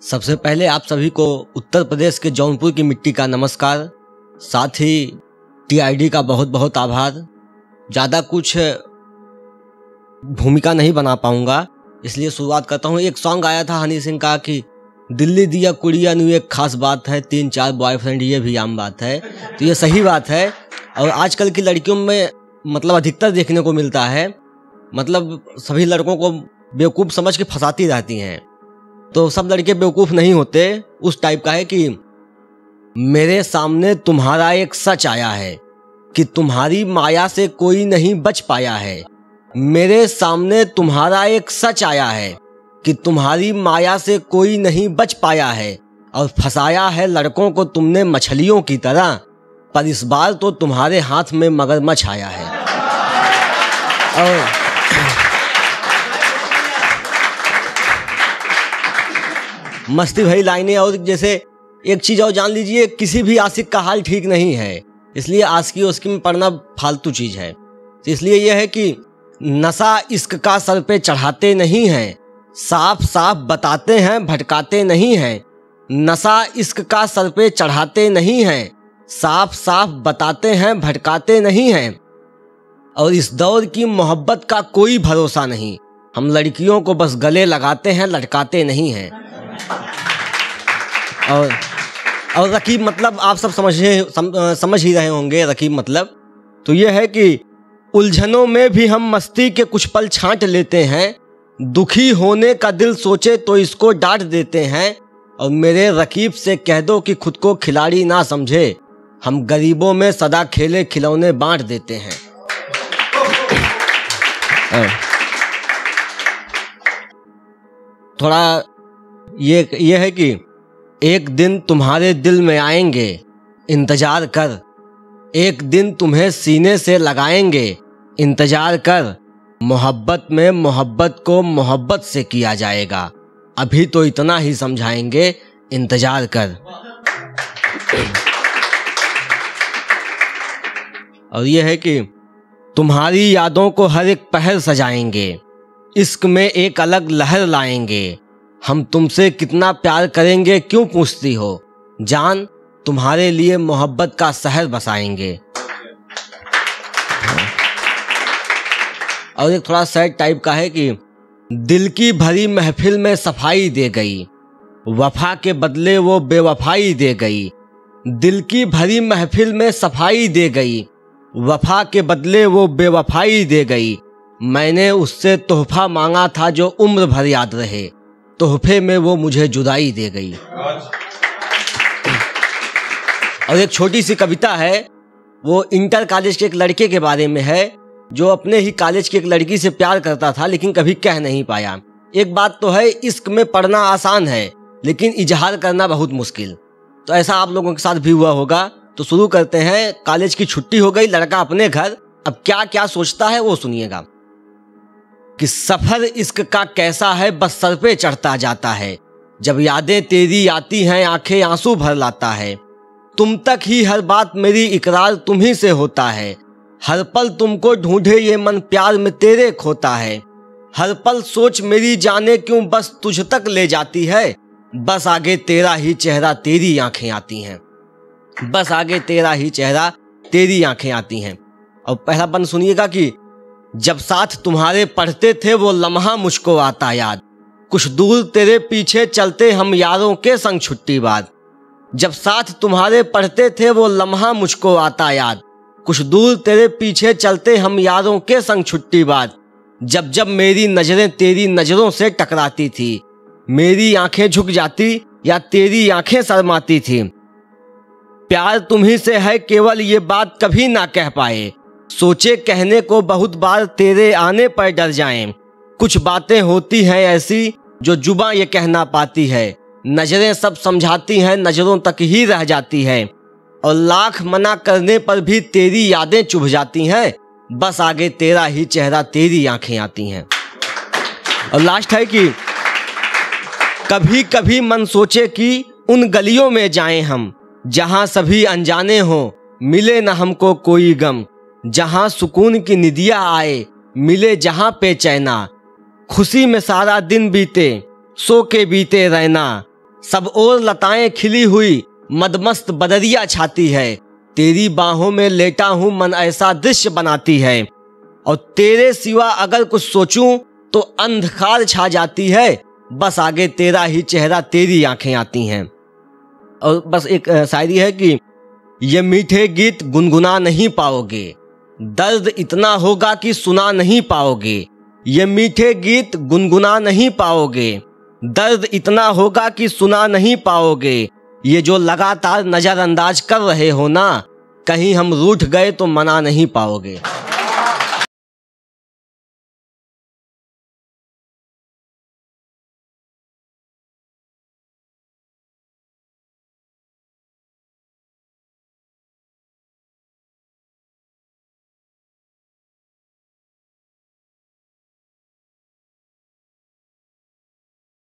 सबसे पहले आप सभी को उत्तर प्रदेश के जौनपुर की मिट्टी का नमस्कार, साथ ही टीआईडी का बहुत बहुत आभार। ज़्यादा कुछ भूमिका नहीं बना पाऊंगा, इसलिए शुरुआत करता हूँ। एक सॉन्ग आया था हनी सिंह का कि दिल्ली दिया कुड़िया नु एक खास बात है, 3-4 बॉयफ्रेंड ये भी आम बात है। तो ये सही बात है और आजकल की लड़कियों में मतलब अधिकतर देखने को मिलता है। मतलब सभी लड़कों को बेवकूफ़ समझ के फंसाती रहती हैं। तो सब लड़के बेवकूफ़ नहीं होते। उस टाइप का है कि मेरे सामने तुम्हारा एक सच आया है कि तुम्हारी माया से कोई नहीं बच पाया है। मेरे सामने तुम्हारा एक सच आया है कि तुम्हारी माया से कोई नहीं बच पाया है। और फंसाया है लड़कों को तुमने मछलियों की तरह, पर इस बार तो तुम्हारे हाथ में मगरमच्छ आया है। और मस्ती भरी लाइनें। और जैसे एक चीज़ और जान लीजिए, किसी भी आशिक का हाल ठीक नहीं है, इसलिए आशिकी उसकी में पढ़ना फालतू चीज़ है। तो इसलिए यह है कि नशा इश्क का सर पे चढ़ाते नहीं हैं, साफ साफ बताते हैं भटकाते नहीं हैं। नशा इश्क का सर पे चढ़ाते नहीं हैं, साफ साफ बताते हैं भटकाते नहीं हैं। और इस दौर की मोहब्बत का कोई भरोसा नहीं, हम लड़कियों को बस गले लगाते हैं लटकाते नहीं हैं। और रकीब मतलब आप सब समझ ही रहे होंगे। रकीब मतलब तो ये है कि उलझनों में भी हम मस्ती के कुछ पल छांट लेते हैं, दुखी होने का दिल सोचे तो इसको डांट देते हैं। और मेरे रकीब से कह दो कि खुद को खिलाड़ी ना समझे, हम गरीबों में सदा खेले खिलौने बांट देते हैं। थोड़ा ये है कि एक दिन तुम्हारे दिल में आएंगे, इंतजार कर। एक दिन तुम्हें सीने से लगाएंगे, इंतजार कर। मोहब्बत में मोहब्बत को मोहब्बत से किया जाएगा, अभी तो इतना ही समझाएंगे, इंतजार कर। और ये है कि तुम्हारी यादों को हर एक पहर सजाएंगे, इश्क में एक अलग लहर लाएंगे। हम तुमसे कितना प्यार करेंगे क्यों पूछती हो, जान तुम्हारे लिए मोहब्बत का शहर बसाएंगे। और एक थोड़ा सैड टाइप का है कि दिल की भरी महफिल में सफाई दे गई, वफा के बदले वो बेवफाई दे गई। दिल की भरी महफिल में सफाई दे गई, वफा के बदले वो बेवफाई दे गई। मैंने उससे तोहफा मांगा था जो उम्र भर याद रहे, तोहफे में वो मुझे जुदाई दे गई। और एक छोटी सी कविता है, वो इंटर कॉलेज के एक लड़के के बारे में है जो अपने ही कॉलेज की एक लड़की से प्यार करता था लेकिन कभी कह नहीं पाया। एक बात तो है, इश्क में पढ़ना आसान है लेकिन इजहार करना बहुत मुश्किल। तो ऐसा आप लोगों के साथ भी हुआ होगा। तो शुरू करते हैं। कॉलेज की छुट्टी हो गई, लड़का अपने घर। अब क्या क्या सोचता है वो सुनिएगा कि सफर इश्क का कैसा है, बस सर पे चढ़ता जाता है। जब यादें तेरी आती हैं आंखें आंसू भर लाता है। तुम तक ही हर बात मेरी इकरार तुम्ही से होता है। हर पल तुमको ढूंढे ये मन प्यार में तेरे खोता है। हर पल सोच मेरी जाने क्यों बस तुझ तक ले जाती है। बस आगे तेरा ही चेहरा तेरी आंखें आती हैं। बस आगे तेरा ही चेहरा तेरी आंखें आती हैं। और पहला बंद सुनिएगा कि जब साथ तुम्हारे पढ़ते थे वो लम्हा मुझको आता याद। कुछ दूर तेरे पीछे चलते हम यारों के संग छुट्टी बाद। जब साथ तुम्हारे पढ़ते थे वो लम्हा मुझको आता याद। कुछ दूर तेरे पीछे चलते हम यारों के संग छुट्टी बाद। जब जब मेरी नजरें तेरी नजरों से टकराती थी, मेरी आंखें झुक जाती या तेरी आंखें शर्माती थी। प्यार तुम्ही से है केवल ये बात कभी ना कह पाए। सोचे कहने को बहुत बार तेरे आने पर डर जाएं। कुछ बातें होती हैं ऐसी जो जुबां ये कहना पाती है। नजरें सब समझाती हैं, नजरों तक ही रह जाती है। और लाख मना करने पर भी तेरी यादें चुभ जाती हैं। बस आगे तेरा ही चेहरा तेरी आंखें आती हैं। और लास्ट है कि कभी कभी मन सोचे कि उन गलियों में जाएं हम, जहां सभी अनजाने हों, मिले न हमको कोई गम। जहां सुकून की निदिया आए, मिले जहां पे चैना। खुशी में सारा दिन बीते, सो के बीते रहना। सब ओर लताएं खिली हुई मदमस्त बदरिया छाती है, तेरी बाहों में लेटा हूं मन ऐसा दृश्य बनाती है, और तेरे सिवा अगर कुछ सोचूं तो अंधकार छा जाती है, बस आगे तेरा ही चेहरा तेरी आंखें आती हैं। और बस एक शायरी है कि ये मीठे गीत गुनगुना नहीं पाओगे, दर्द इतना होगा कि सुना नहीं पाओगे। ये मीठे गीत गुनगुना नहीं पाओगे, दर्द इतना होगा कि सुना नहीं पाओगे। ये जो लगातार नजरअंदाज कर रहे हो ना, कहीं हम रूठ गए तो मना नहीं पाओगे।